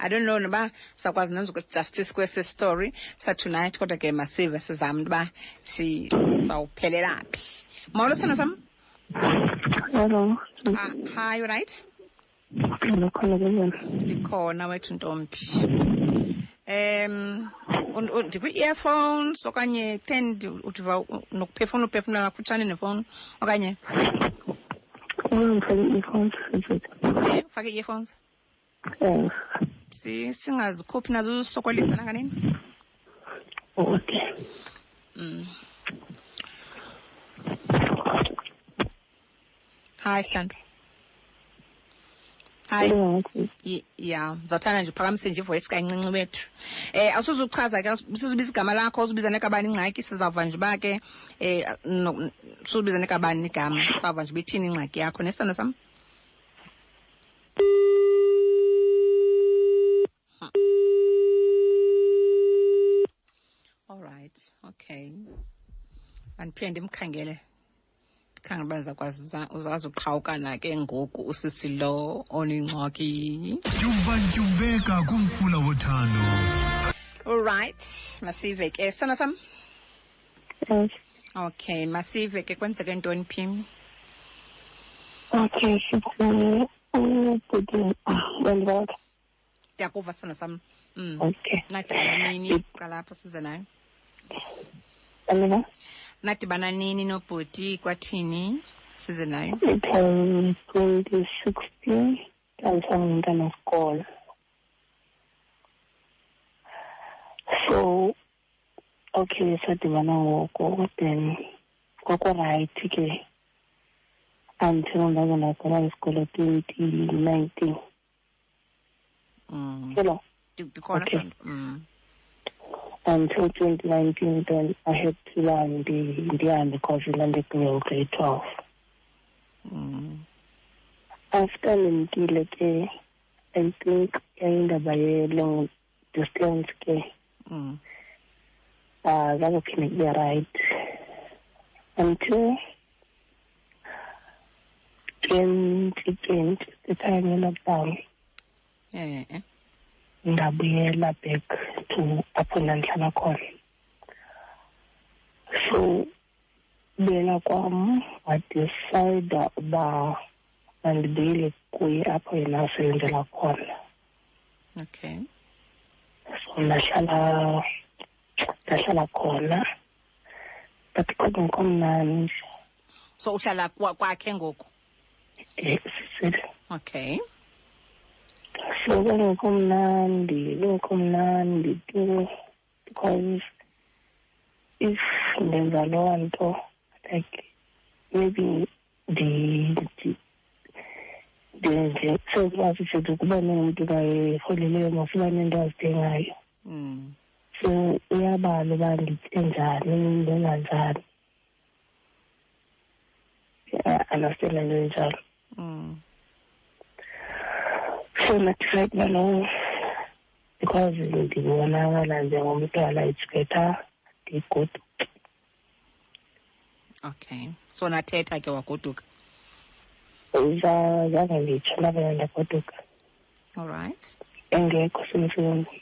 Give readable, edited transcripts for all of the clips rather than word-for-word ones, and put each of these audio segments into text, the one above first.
I don't know noba sakwazi nenza justice kwesi story sa tonight kodwa ke masive sizama uba sawuphelela phi. Molo sana sam. Hello. Hi, you right? Ndikhona wethu ntombi. Ndikwi-earphones okanye tend udiva nokuphefumla kufutshane nefowuni okanye ufake i-earphones. Singazikhuphi nazo usokolisa nanganini. Okay. Hi, Stand. Hi. Yeah, zathanda nje uphakamise nje ivoice kancinci wethu. Awusuzuchaza ke usuzubiza igama lakho, uzubiza nekabani ingxaki sizava nje uba ke usubiza nekabani igama sizava nje bethini ingxaki yakho nesithando sam. All right, okay. Andiphinde ndimkhangele. Khanga bazakwazi uzazi uqhawukana ke ngoku usisi lo oningxaki. Tyumbantyumbeka kumfula wothando. All right, masive ke sana sam. Yes. Okay, masive ke kwenzeke ntoni phi? Okay, Ndiyakuva sana sam. Okay. Nadibana nini kalapho size nayo? Alina? Nadibana nini nobhuti kwathini size nayo? It was 2016 ndandisangumntana wesikolo. So okay, sadibana ngoko then kwakurayight ke until ndaze ndaqala isikolo 2019. Hello. Okay. Until 2019, then I had to learn the because we learned grade 12. After Nimkile, I think I ended up by a long distance. That was the right until 2020, the time in lockdown. Ndabuyela back to apho ndandihlala khona. So buyela kwam wadicide uba mandibuyele kuye apho yena asebenzela khona. Okay. So ndahlala khona but kodwa komnandi. So uhlala kwakhe ngoku? Okay. So kumnandi too, because if ndenza loo nto, like maybe sezikwazi futhi ukuba nomuntu kayiholeleyo mafuna nento azidingayo. So uyabala uba ndithe njani ndenza njani. Understand nto enjalo. So right now, because ndibonakala njengomntwana, it's better good. Okay. So nathetha ke wagoduka? Zange nditsho nabona ndagoduka. All right. Engekho semsebenzini.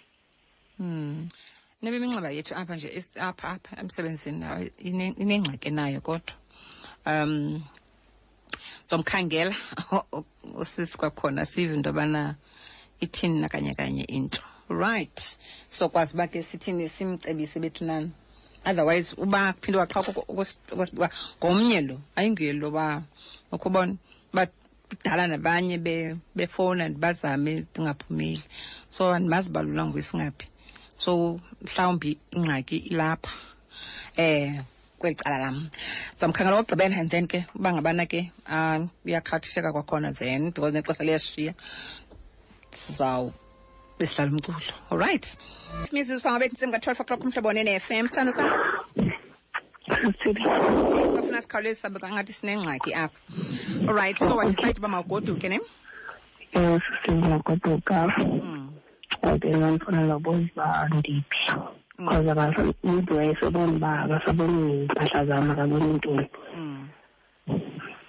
Nebe iminxeba yethu apha nje apha emsebenzini inengxaki nayo kodwa. Somkhangela usisi kwakhona sive into yobana ithini nakanye into. Right. So kwazi uba ke sithini simcebise bethu nani. Otherwise uba kuphinde waqhawuka ngomnye lo ayinguye lo ba ukubona badala nabanye befona bazame dingaphumeli. So andimazi balula ngowisingaphi. So mhlawumbi ingxaki ilapha. Kwecala lam. Samkhangela wogqibela and then ke uba ngabana ke uyakhathisheka kwakhona then because nexesha liyashiya sizawube sihlala umculo. All right. Music phambi bethu nsimbi ka-12 o'clock umhlobo ne-FM sithando sam. Bafuna sikhawuleze sabe kangathi sinengxaki apha. All right, so wadecide uba mawugoduke ne? Yes, singagoduka. Okay, ngifuna nobuza ndiphi. Because midway sabona uba akasaboni impahla zami akaboni ntoni.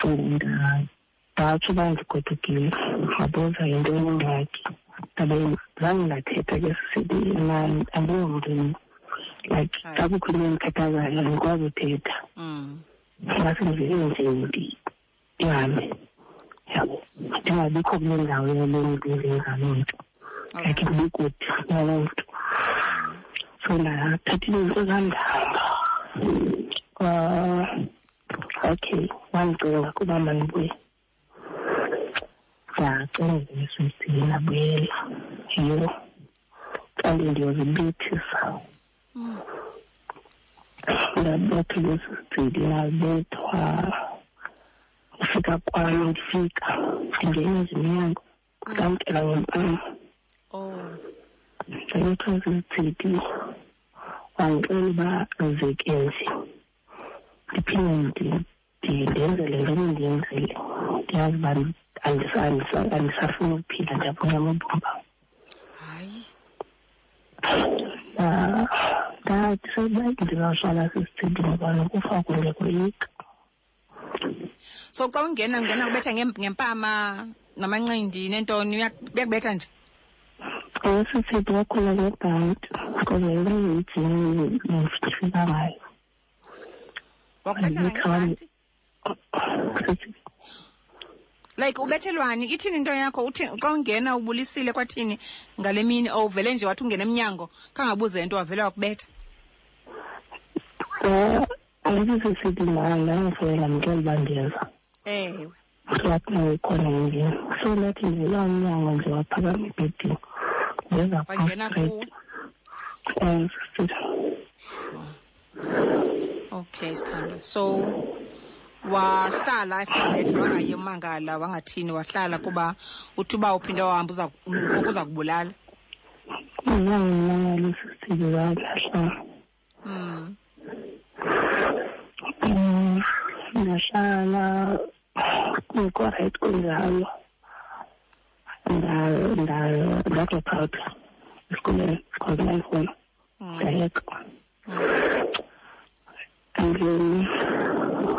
And ndatsho uba ndigodukile wabuza yinto engxaki. zange ndathetha ke sisithi andingomntwini like xa kukho into endikhathazayo andikwazi uthetha ngase ndive nje ndihambe yabo ndingabikho kule ndawo yale nto ezenza loo nto like ndibe kude naloo nto so ndathathile into zandihamba okay wandicinga kuba mandibuye ndacinga esisini nabuyela yiyo kanti ndiyozibethisa ndabetha lesisidi nabethwa ufika kwami ndifika ndingena ezinyango ndamkela ngempama ndabethwa zizidi wandixela uba zekenzi ndiphinde ndenzele ngene ndiyenzele ndiyazi uba andisafuna ukuphila ndiyabona amabhomba hayi ndathi sakuba ndizawuhlala sisithidi ngoba nokufa kungekoyika so xa ungena kubetha ngempama namanqindi nentoni uyakubetha nje sisithi wakhona ngebhanti because yayiyijini ndifika ngayo wakubetha ngebhanti like ubethelwani ithini into yakho uthi xa ungena ubulisile kwathini ngale mini uvele nje wathi ungena emnyango kangabuze into wavele wakubetha andisisithi ndangifowela mntwana uba ndiyeza ewe wathi khona endlini so nathi ndivela umnyango nje waphakama ebhedini ndeza wangena kuwo okay Sithando so wahlala eFremantle wangaye umangala wangathini wahlala kuba uthi uba uphinde wahamba uza kubulala ndahlala kungekho-right kunjalo ndadrop out esikoleni because nayifuna ndayeka and then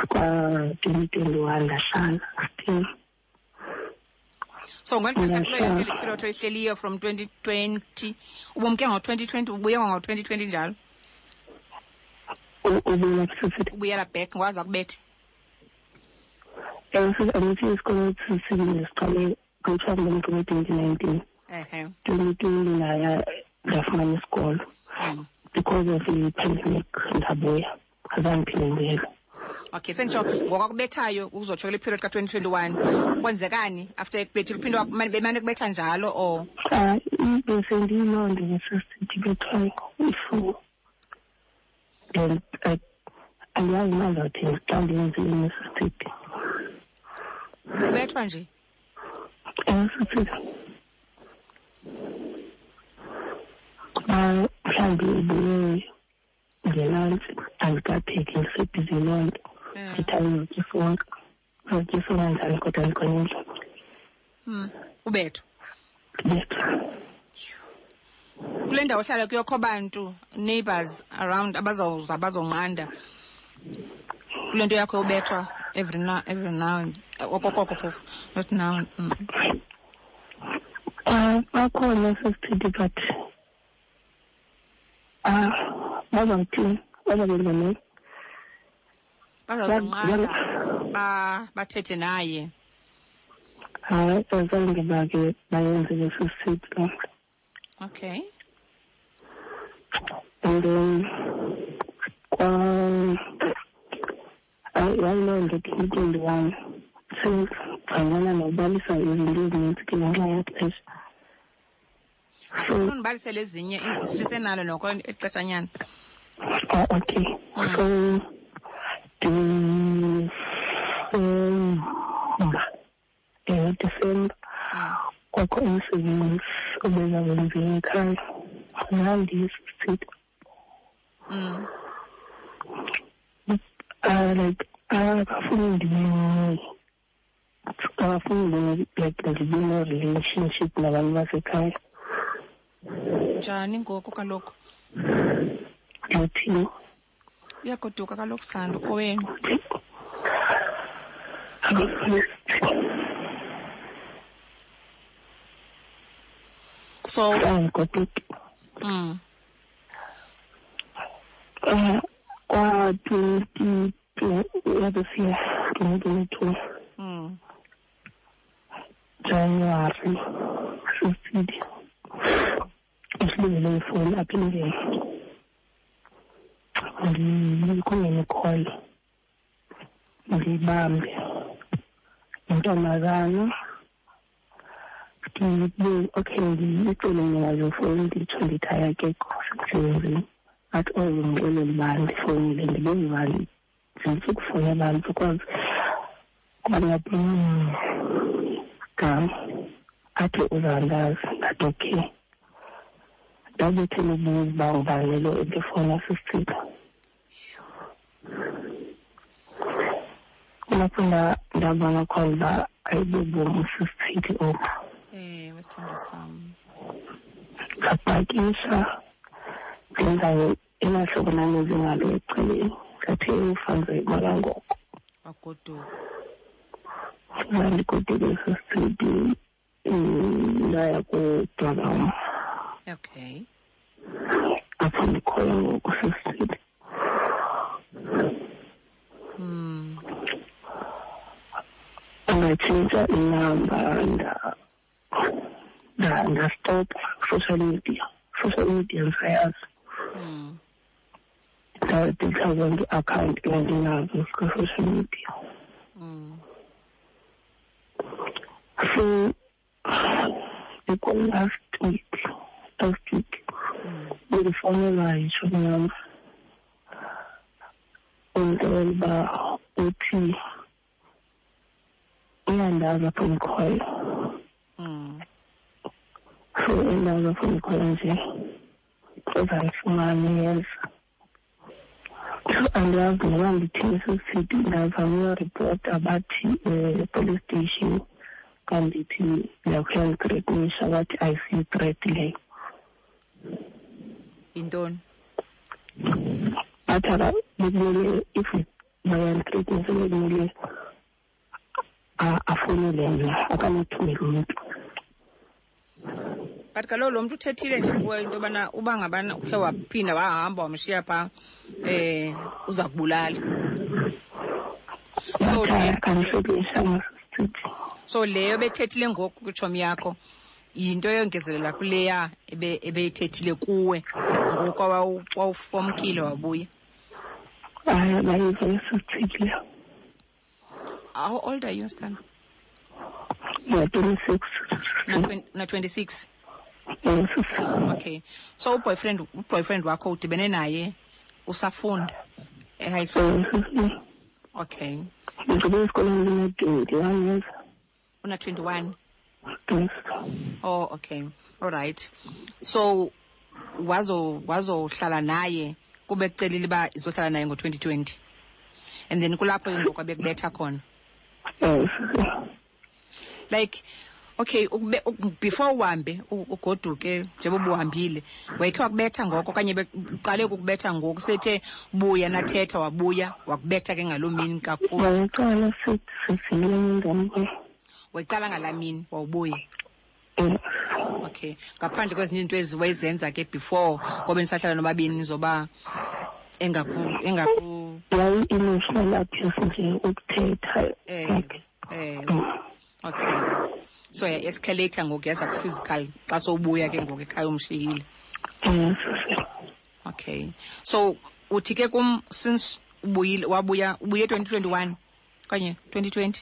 kwa-2021 ndahlala still so ngeliphilo iphilotho ihleliyo from 2020 ubumke ngo-2020 ubuyeka ngo-2020 njalo ubuyela back waza kubethe angithi isikolo siqale kuthiwa ngo-2019 2020 naya ndafumana isikolo because of i-pandemic ndabuya azangiphinde ndiyela okay senditsho ngokwakubethayo uzotsho kule period ka-2021 kwenzekani after ekubethile uphinde bemane kubetha njalo or besendiyiloo nto besesitibethwayo ifu then andiyazi mazawuthini xa ndiyenzile nesisitidi ubethwa nje mhlawumbi ubuye ngelantsi andikapheki ndisebhizi loo nto ndithabe notyisonka njani kodwa ndikhona endlini ubethwa kule ndawo ohlala kuyokho bantu neighbors around abazonqanda kule nto yakho ubethwa every now and okokoko phofu not now bakhona sesithithi but bazawuthini bazabelibane bazawunqanda bathethe naye hayi azange bake bayenze lesisithithi loo nto okay and then yayiloo nto 2021 sengcangana nokubalisa izinto ezininzi ke ngenxa yaxesha ufuna ubalisele ezinye sisenalo noko ixeshanyana okay so December kwakho umsebenzi obeza wenziwe ekhaya ngandiyisisithi like abafuni ndibe no-relationship nabantu basekhaya njani ngoku kaloku ndiyuthini uyagoduka kaloku Sithando kowenu So Goduke. Kwa 2022. January 15th. Usilungele ifoni apha endlini. Ndikhona call. Ndibambe. Intombazana. Okay, ngicela ngayo foni ndithaya ke kusebenzini. Athi ngicela libandi fonile ndibezibali. Sifuna abantu because kwanathi athi uzandazi that okay. Dabethe lobuza ngibangelo efoni asisitha. Lapho ndabona khona ayibubo musisithi opha. Wesithando sami. Kapakisha ngendawo elahlokana nezingalo eceleni. Kathi ufanze imala ngoko. Wagoduka. Ndigoduke sisithi ndaya ku-Durham. Okay. Apho ndikhona ngoku sisithi. Ngatshintsha inamba stop social media ngisayazi. Ndawudekha account endinazo social media. So last week ngifonela yisho nami untoba uthi uyandazi apho ngikhoyo. So indawo apho ngikhoyo nje uzayifumana yenza. So andiyazi ngoba ndithini sisithi ndazama uyoripota bathi police station kandithi ndiyakuya ngithreatenisha bathi ayisiyi-threat leyo. Intoni? Bathi bekumele if bayangithreatenisa bekumele afonele mna akanithumele umuntu. But kaloku lo muntu uthethile nje kuwe into yobana uba ngabana ukhe waphinda wahamba wamshiya phaa uza kubulala. So leyo bethethile ngoku kwitshomi yakho yinto yongezelela kuleya ebeyithethile kuwe ngoku wawufomkile wabuya. How old are you, Stan? 26. Na 26. Yes. Okay. So boyfriend wakho udibene naye usafunda e-high school? Okay. Una 21? Yes. Oh, okay. All right. So wazohlala naye kube kucelile ba izohlala naye ngo-2020 and then kulapho ngoku bekubetha khona. Yes. Like okay, before uhambe ugoduke njengoba ubuhambile wayekhe wakubetha ngoko okanye beqale ukukubetha ngoku sethe buya nathetha wabuya wakubetha ke ngaloo mini kakhulu? Wayicala ngalaa mini wawubuya? Okay. Ngaphandle kwezinye izinto eziwayezenza ke before ngoba nisahlala nobabini zoba engaku emotional abuse nje ukuthetha. Okay. So escalator ngoku yaza ku-physical xa sowubuya ke ngoku ekhaya umshiyile. Okay. So uthi ke since ubuye 2021 kanye 2020?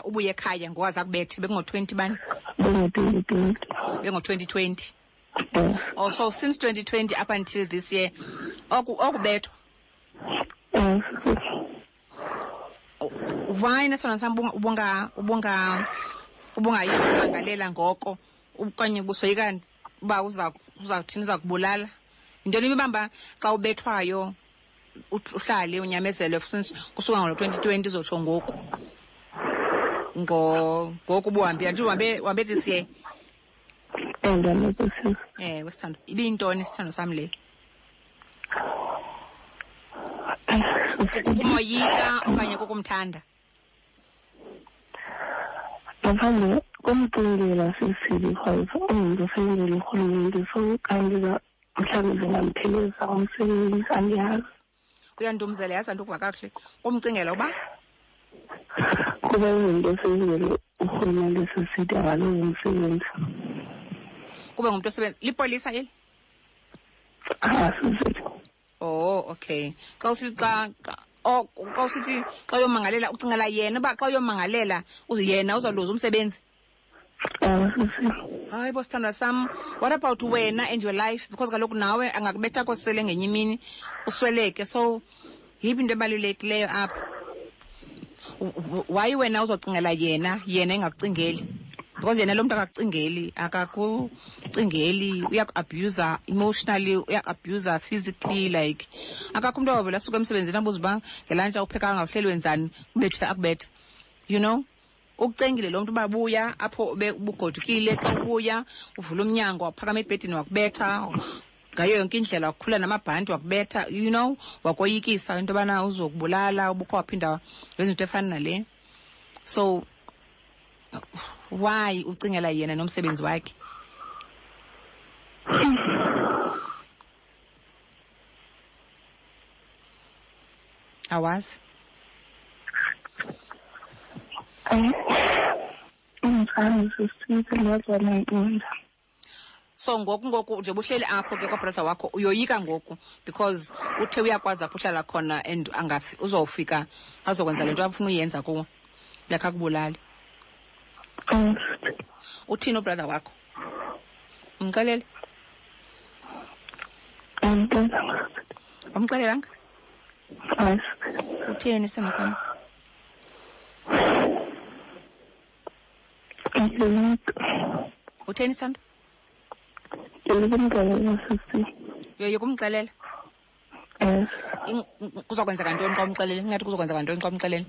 Ubuye ekhaya ngowaza kubethe bekungo-20 bani? Bengo-2020. Oh, so since 2020 up until this year okubethwa? Why nesona sam ubungayilangalela ngoko okanye busoyikani uba uzawuthini uzakubulala? Yintoni imibamba xa ubethwayo uhlale unyamezele since kusuka ngo-2020 uzotsho ngoku ngoku ubuhambile nje uhambe this year? Wesithando ibiyintoni isithando sam le? Kumoyika okanye kukumthanda? ngaphandle komcingela sisili because umuntu osebenzela urhulumente so kanti mhlawumbe zingampheleza umsebenzi andiyazi. Uyandumzela yazi antukuva kakuhle kumcingela uba kuba umuntu osebenzela urhulumente sisithi akalowo umsebenzi. Kube ngumuntu osebenza lipolisa eli? Sisithi. Oh, okay. Xa usithi xa uyomangalela ucingela yena uba xa uyomangalela yena uzoluza umsebenzi? Hayi bo sithandwa sam, what about wena and your life? Because kaloku nawe angakubetha kosele ngenye imini usweleke, so yiphi into ebalulekileyo apha? Why wena uzocingela yena engakucingeli? Because yena lo muntu akakucingeli, uyaku-abuser emotionally, uyaku-abuser physically, like akakho umuntu ovela asuka emsebenzini abuza uba ngelantshi awuphekanga uhleli wenzani akubethe, you know. Ukucengile lo muntu uba buya apho ubugodukile, xa ubuya uvula umnyango waphakama ebhedini wakubetha ngayo yonke indlela, wakukhula namabhanti wakubetha, you know, wakoyikisa into yobana uzokubulala ubukho waphinda wenza into efana nale. So why ucingela yena nomsebenzi wakhe? Awazi? So ngoku nje buhleli apho ke kwabrother wakho uyoyika ngoku because uthe uyakwazi apho uhlala khona and uzofika azokwenza lento afuna uyenza kuwo yakha kubulali. Uthini ubrother wakho? Umxelele? Umxelelanga? Uthini sithando sami? Utheni sithando? Yoyika umxelela? Kuzokwenzeka ntoni xa umxelele? Ingathi kuzokwenzeka ntoni xa umxelele?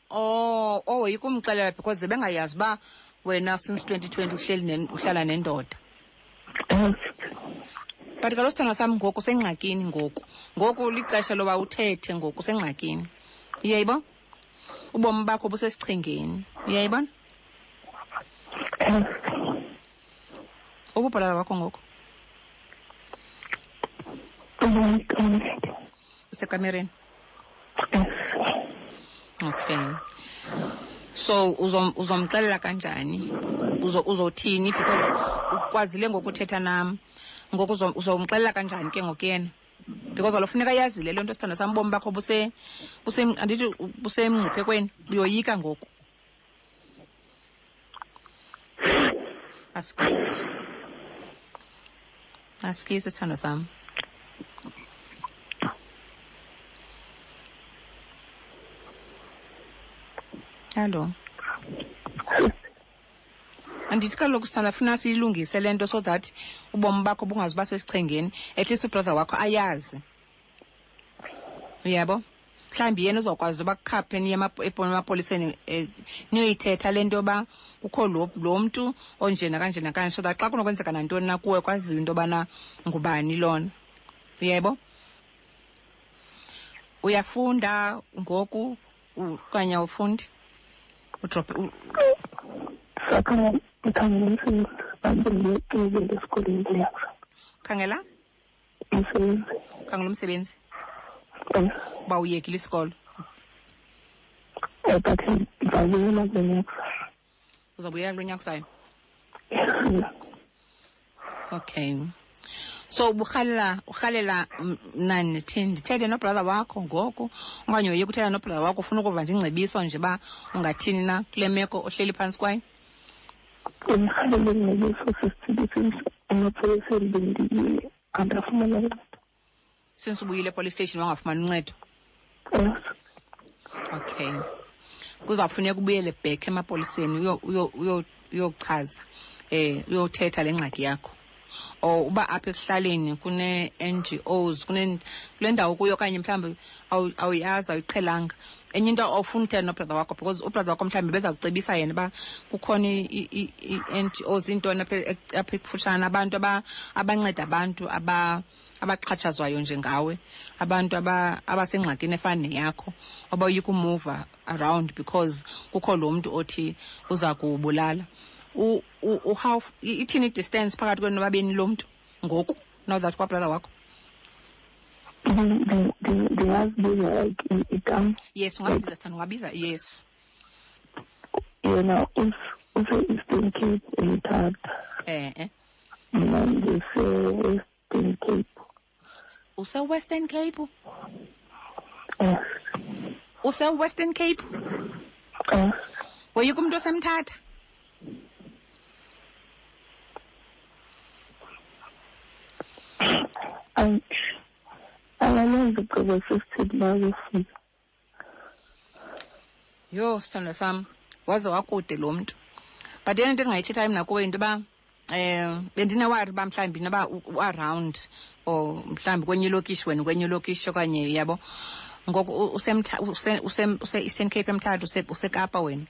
Oh, woyika umxelela because bengayazi uba wena since 2020 uhlala nendoda. But kaloku sithando sami ngoku usengxakini ngoku lixesha loba uthethe ngoku usengxakini. Uyayibona? Ubomi bakho busesichengeni. Uyayibona? Ububhalala wakho ngoku? Usekamereni? Okay. So uzomxelela kanjani? Uzothini because ukwazile ngokuthetha nam. Ngoku uzomxelela kanjani ke ngokuyena? Because alofuneka yazile lento sithanda sami bomi bakho andithi busemngciphekweni, uyoyika ngoku. Asikisi sithanda sami. Hello. Andithi kaloku sithanda funa siyilungise lento so that ubomi bakho bungazuba sesichengeni. At least ubrother wakho ayazi. Uyabo? Mhlawumbi yena uzokwazi uba kukhaphe niye emapoliseni niyoyithetha lento yoba kukho lo mntu onjena kanje so that xa kunokwenzeka nantoni na kuwe kwaziwe into yobana ngubani lona. Uyabo? Uyafunda ngoku okanye awufundi? Udrop khangela umsebenzi ba uyekile isikolo uzobuyela kulo nyaka kusayo. Okay, so urhalela nani ndithethe nobrother wakho ngoku okanye uye kuthetha nobrother wakho ufuna ukuva nje ingcebiso nje uba ungathini na kule meko ohleli phantsi kwayo? Since ubuyile police station wangafumani uncedo? Okay, kuzawufuneka ubuyele back emapoliseni uyochaza uyothetha le ngxaki yakho. Or uba apha ekuhlaleni kune-NGOs kule ndawo kuyo okanye mhlawumbi awuyazi awuyiqhelanga enye into ofuna uthetha nobrother wakho because ubrother wakho mhlawumbi beza kucebisa yena ba kukhona i-NGOs intoni apha ekufutshane abantu abanceda abantu abaxhatshazwayo njengawe, abantu abasengxakini efana neyakho abayika umove around because kukho lo muntu othi uza kubulala. How ithini distance phakathi kwenu nobabini lo muntu ngoku now that kwabrother wakho? Yes, ungabiza yes. You know, if Eastern Cape Mthatha. Western Cape. Use Western Cape? Yes. Use Western Cape? Yes. Woyika umuntu osemthatha? Yo, sithando sam, waze wakude lo muntu. But yena into endingayithetha mna kuwe into ba bendinewari ba mhlawumbi noba around or mhlawumbi kwenye ilokishi wena kwenye ilokishi okanye yabo ngoku use Eastern Cape eMthatha useKapa wena.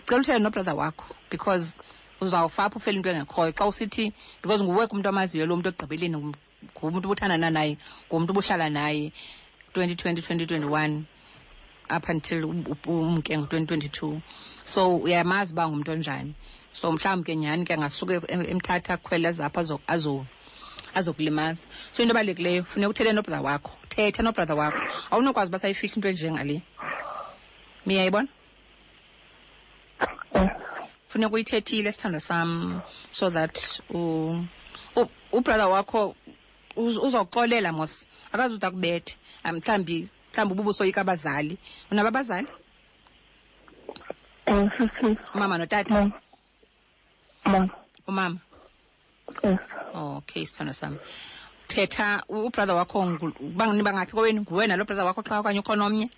Cela uthethe nobrother wakho because uzawufa apho ufela into engekhoyo xa usithi because nguwe umuntu amaziyo lo muntu ogqibeleni ngumuntu ubuthandana naye ngumuntu ubuhlala naye 2020 2021 up until umke ngo-2022 so uyamazi uba ngumuntu onjani. So mhlawumbi ke nyhani ke angasuke eMthatha khwela zapha azokulimaza. So into ebalulekileyo funeka uthethe nobrother wakho, thetha nobrother wakho. Awunokwazi uba sayifihla into enjengale. Miyayibona? Funeka uyithethile sithando sam so that ubrother wakho uzoxolela mos akazuthi akubethe. Mhlawumbi ububusoyika abazali. Unaba abazali? Mama notata? Umama? Yes. Okay, sithando sam. Thetha ubrother wakho bangaphi kowenu nguwena lo brother wakho xa okanye ukhona omnye?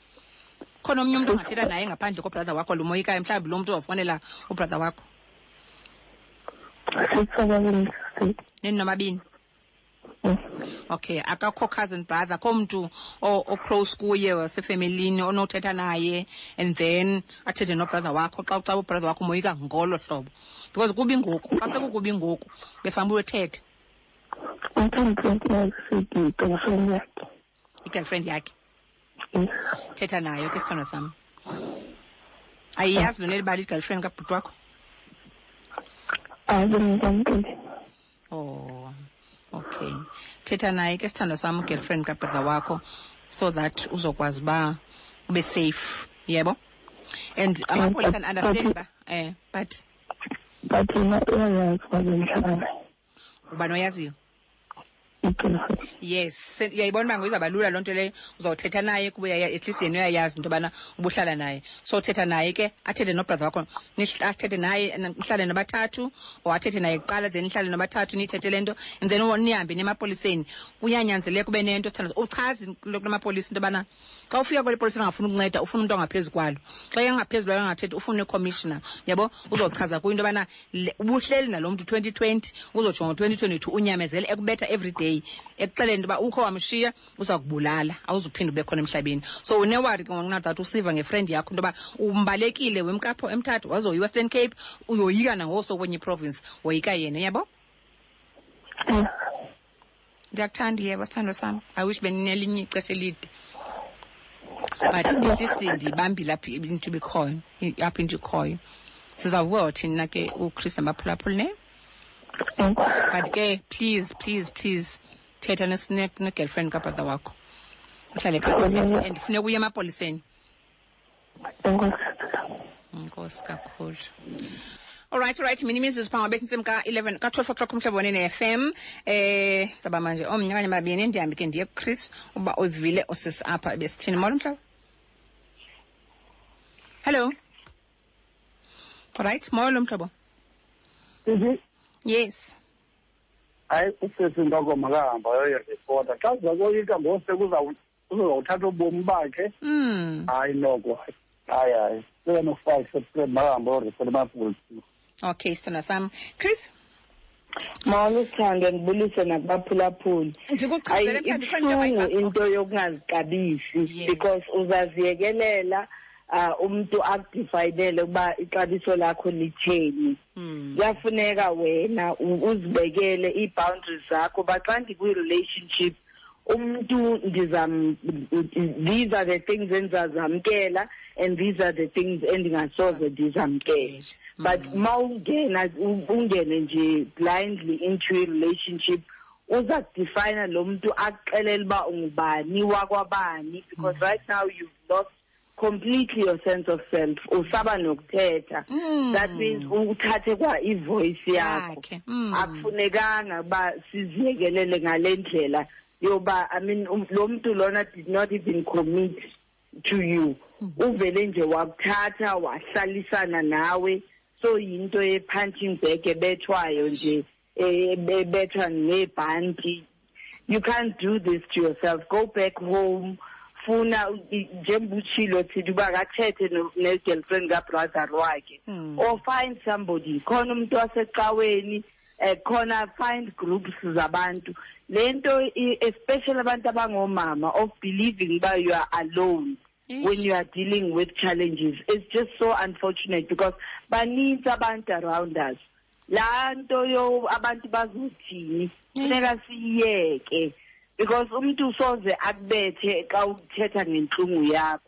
Khona omnye umuntu ongathetha naye ngaphandle kobrother wakho lo moyikayo mhlawumbi lo muntu uzofonela ubrother wakho? Nini nomabini? Okay, akakho cousin brother akho muntu close kuye wasefamilini onothetha naye and then athethe nobrother wakho xa ubrother wakho umoyika ngolo hlobo because kubi ngoku xa sekukubi ngoku befamba uyothetha. I-girlfriend yakhe thetha nayo ke sithando sam. Ayiyazi lona elibali i-girlfriend kabhuti wakho? Oh, okay. Thetha naye ke sithando sam girlfriend kabrother wakho so that uzokwazi ba ube safe, yebo? And amapolisa understand ba but yena uyayazi kwabenhlala. Ubani oyaziyo? Yes, uyayibona uba ngizaba lula lonto leyo uzawuthetha naye kuba at least yena uyayazi into bana ubuhlala naye. So thetha naye ke athethe nobrother wakho athethe naye nihlale nobathathu or athethe naye kuqala then nihlale nobathathu nithethe lento and then nihambe nemapoliseni. Kuyanyanzeleka ube nento sithanda uchaze kulamapolisa into bana xa ufika kwele polisi angafuna ukunceda ufuna umuntu ongaphezulu kwalo. Xa engaphezulu angathethi ufuna commissioner, yabo? Uzochaza kuyo into bana ubuhleli nalo muntu 2020 uzotsho ngo-2022 unyamezele ekubetha every day ekuxeleni into ba ukho wamshiya uza kubulala awuzuphinda ube khona emhlabeni. So unewari ke ngonqathathu usiva ngefriend yakho into ba umbalekile wemkapho eMthatha wazo iWestern Cape uyoyika nangoso kwenye province woyika yena, yabo? Ndiyakuthanda yebo sithando sam. I wish beninelinye ixesha elide but at least ndibambile apha into bikhoyo apha into ikhoyo. Sizawuvuka thina ke uChris namaphulaphula ne but ke please thetha ne-girlfriend kabrother wakho uhlale phakathi and funeka uye emapoliseni. Inkosi kakhulu. Alright, mina imizuzu phambi bethu ka 12 o'clock umhlabone ne-FM. Zaba manje omnye okanye babini ndihambe ke ndiye kuChris uba uvile osisi apha besithini. Molo mhlaba. Hello. Alright, molo mhlaba. Yes. Hayi usisi ndoko makahamba yoyiripota xa zakoyika ngose uzawuthatha ubomi bakhe. Hayi noko hayi 7 of 5 September makahamba yoyiripota emapoliseni. Okay, sithanda sam. Chris? Mawona uthando ngibulise nakubaphulaphuli. Ndikuchazele mhlawumbe khona into yokungazixabisi because uzaziyekelela umuntu akudifinele ukuba ixabiso lakho litheni. Kuyafuneka wena uzibekele i-boundaries zakho xa ndikwi-relationship umuntu these are the things endizazamkela and these are the things endingasoze ndizamkele. But ungene nje blindly into a relationship uza define lo muntu akuxelela uba ungubani wakwabani because right now you've lost completely your sense of self. Usaba nokuthetha. That means uthathe kwa ivoice yakho. Akufunekanga ba siziyekelele ngalendlela yoba I mean lo muntu lona did not even commit to you. Uvele nje wakuthatha wahlalisana nawe. So into punching back ebethwayo nje ebethwa ngebhanti. You can't do this to yourself. Go back home. Funa njengobuchilo thithi bakathethe ne-girlfriend ka-brother wakhe or find somebody khona umuntu wasecaweni khona find groups zabantu lento especially abantu abangomama of believing that you are alone when you are dealing with challenges. It's just so unfortunate because baninzi abantu around us. La nto yo abantu bazothini funeka siyeke because umuntu soze akubethe xa uthetha ngenhlungu yakho.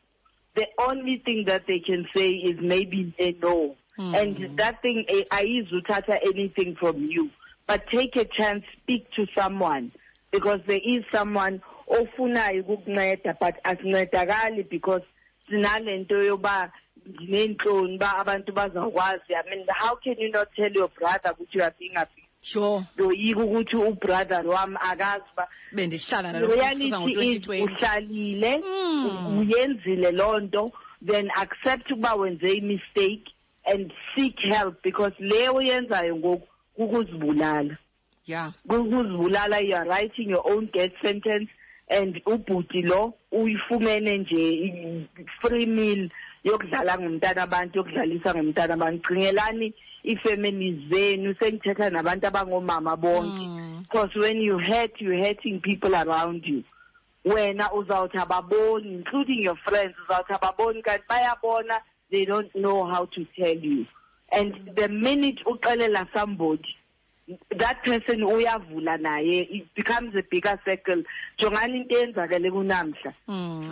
The only thing that they can say is maybe a no. And that thing ayizuthatha anything from you. But take a chance, speak to someone because there is someone ofunayo ukukunceda but asincedakali because sinalento yoba nenhloni ba abantu bazakwazi. I mean, how can you not tell your brother ukuthi you are being abused? Sure. Doyika ukuthi ubrother wami akazi ba bendihlala nalo ngo-2020 uhlalile uyenzile lonto, then accept ukuba wenze mistake and seek help because le uyenzayo ngoku ukuzibulala. Yeah. Ukuzibulala, you are writing your own death sentence and ubhuti lo uyifumene nje free meal yokudlala ngomntana abantu yokudlalisa ngomntana abantu. Cingelani ifamily zenu sengithetha nabantu abangomama bonke because when you hurt, you're hurting people around you. Wena uzawuthi ababoni, including your friends, uzawuthi ababoni kanti bayabona, they don't know how to tell you. And the minute uxelela somebody, that person uyavula naye, it becomes a bigger circle. Jongani into eyenzakele kunamhla.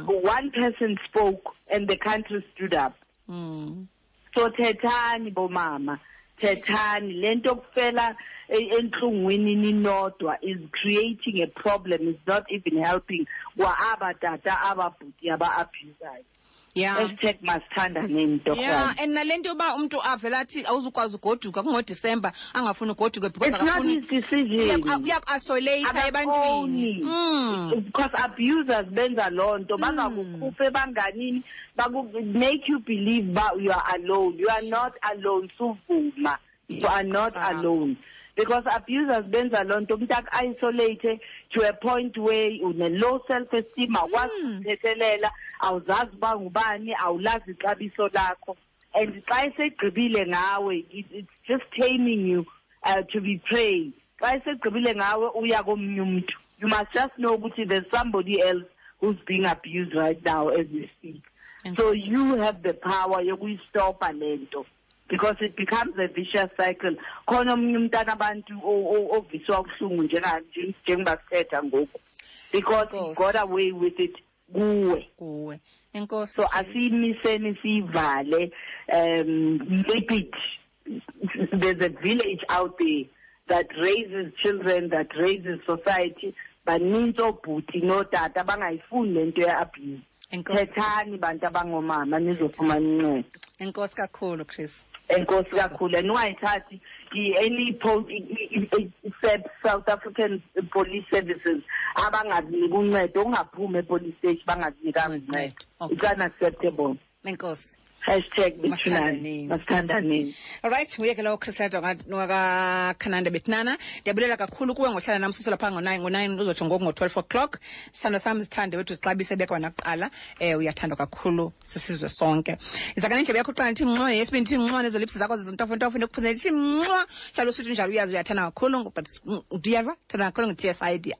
One person spoke and the country stood up. So thethani bomama, thethani. Lento kufela enhlungwini ninodwa is creating a problem. It's not even helping kwa abatata ababhuti aba-abusayo. Yeah. #masithanda nento. Yeah, and nalento ba umuntu avela athi awuzukwazi ugoduka kungoDecember angafuni ugoduka because akafuni. It's not his decision. Uyak-isolate ebantwini. Because abusers benza lonto bazakukhuphe banganini make you believe that you are alone. You are not alone. Suvuma. You are not alone. Because abusers benza lonto umuntu isolate to a point where une low self-esteem, awakwazi ukuthethelela, awuzazi uba ngubani, awulazi ixabiso lakho. And xa esegqibile ngawe, it's just taming you to be prey. Xa esegqibile ngawe uya komunye umuntu. You must just know ukuthi there's somebody else who's being abused right now as we speak. So you have the power yokuyistopa lento. Because it becomes a vicious cycle. Khona omunye umntana abantu oviswa kuhlungu njengoba ngoku. Because he got away with it kuwe. Enkosi. So asimiseni sivale keep it. There's a village out there that raises children, that raises society. Baninzi obhuti notata bangayifuni lento ye-abuse. Thethani bantu abangomama nizofumana uncedo. Enkosi kakhulu Chris. Enkosi kakhulu. And wayithathi any South African police services abangazinika uncedo ungaphumi epolice station bangazinika uncedo. It's unacceptable. Enkosi. #betshunani masithandaneni. Alright, nguyeke lo Christado wakakhananda betnana. Ndiyabulela kakhulu kuwe ngohlala nam susela pha ngo9 uzotsho ngoku ngo12 o'clock. Sithando sam sithande wethu sixabise bekwa nakuqala. Uyathandwa kakhulu sisizwe sonke. Izakana indlebe yakho uqala ndithi mnqwa yesibini ndithi mnqwa nezo lips zakho zizontofo ndikuphuzela ndithi mnqwa. Njalo usithi njalo uyazi uyathanda kakhulu but ndiyava thanda kakhulu nge-TSID.